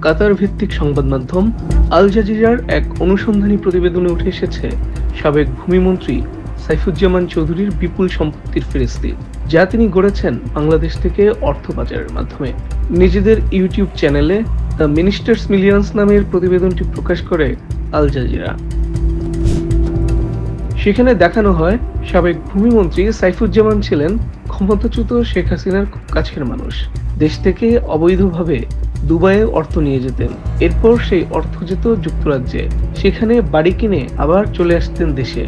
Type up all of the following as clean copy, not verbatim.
কাতার ভিত্তিক সংবাদ মাধ্যম আল জাজিরার এক অনুসন্ধানী প্রতিবেদনে উঠে এসেছে সাবেক ভূমিমন্ত্রী সাইফুজ্জামান চৌধুরীর বিপুল সম্পত্তির ফেরেস্তি, যা তিনি গড়েছেন বাংলাদেশ থেকে অর্থ পাচারের মাধ্যমে। নিজেদের ইউটিউব চ্যানেলে দ্য মিনিস্টার্স মিলিয়ন্স নামের প্রতিবেদনটি প্রকাশ করে আল জাজিরা। সেখানে দেখানো হয়, সাবেক ভূমিমন্ত্রী সাইফুজ্জামান ছিলেন ক্ষমতাচ্যুত শেখ হাসিনার খুব কাছের মানুষ। দেশ থেকে অবৈধভাবে দুবাইয়ে অর্থ নিয়ে যেতেন, এরপর সেই অর্থ যেত যুক্তরাজ্যে, সেখানে বাড়ি কিনে আবার চলে আসতেন দেশে।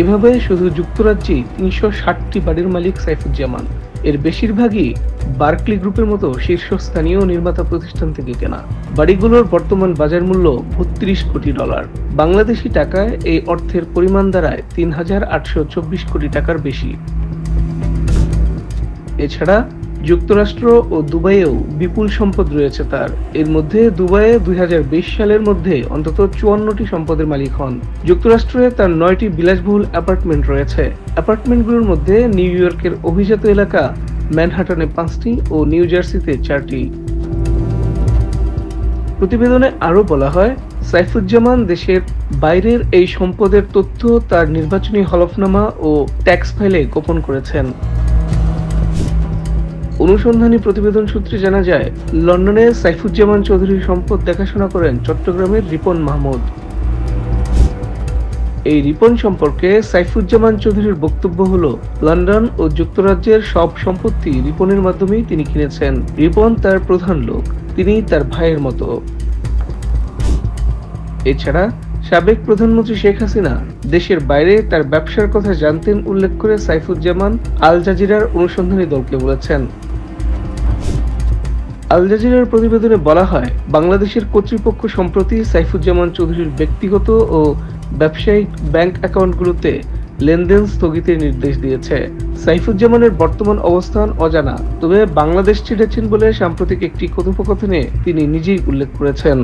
এভাবে শুধু যুক্তরাজ্যেই ৩৬০টি বাড়ির মালিক সাইফুজ্জামান। এর বেশিরভাগই বার্কলি গ্রুপের মতো শীর্ষস্থানীয় নির্মাতা প্রতিষ্ঠান থেকে কেনা। বাড়িগুলোর বর্তমান বাজার মূল্য $৩২ কোটি। বাংলাদেশি টাকায় এই অর্থের পরিমাণ দাঁড়ায় ৩,৮২৪ কোটি টাকার বেশি। এছাড়া যুক্তরাষ্ট্র ও দুবাইয়েও বিপুল সম্পদ রয়েছে তার। এর মধ্যে দুবাইয়ে ২০২০ সালের মধ্যে অন্তত ৫৪টি সম্পদের মালিক হন। যুক্তরাষ্ট্রে তার ৯টি বিলাসবহুল অ্যাপার্টমেন্ট রয়েছে। অ্যাপার্টমেন্টগুলোর মধ্যে নিউ ইয়র্কের অভিজাত এলাকা ম্যানহাটনে ৫টি ও নিউ জার্সিতে ৪টি। প্রতিবেদনে আরও বলা হয়, সাইফুজ্জামান দেশের বাইরের এই সম্পদের তথ্য তার নির্বাচনী হলফনামা ও ট্যাক্স ফাইলে গোপন করেছেন। অনুসন্ধানী প্রতিবেদন সূত্রে জানা যায়, লন্ডনে সাইফুজ্জামান চৌধুরীর সম্পদ দেখাশোনা করেন চট্টগ্রামের রিপন মাহমুদ। এই রিপন সম্পর্কে সাইফুজ্জামান চৌধুরীর বক্তব্য হলো, লন্ডন ও যুক্তরাজ্যের সব সম্পত্তি রিপনের মাধ্যমেই তিনি কিনেছেন। রিপন তার প্রধান লোক, তিনি তার ভাইয়ের মতো। এছাড়া সাবেক প্রধানমন্ত্রী শেখ হাসিনা দেশের বাইরে তার ব্যবসার কথা জানতেন উল্লেখ করে সাইফুজ্জামান আল জাজিরার অনুসন্ধানী দলকে বলেছেন। আল জাজিরার প্রতিবেদনে বলা হয়, বাংলাদেশের কর্তৃপক্ষ সম্প্রতি সাইফুজ্জামান চৌধুরীর ব্যক্তিগত ও ব্যবসায়িক ব্যাংক অ্যাকাউন্টগুলোতে লেনদেন স্থগিতের নির্দেশ দিয়েছে। সাইফুজ্জামানের বর্তমান অবস্থান অজানা, তবে বাংলাদেশ ছেড়েছেন বলে সাম্প্রতিক একটি কথোপকথনে তিনি নিজেই উল্লেখ করেছেন।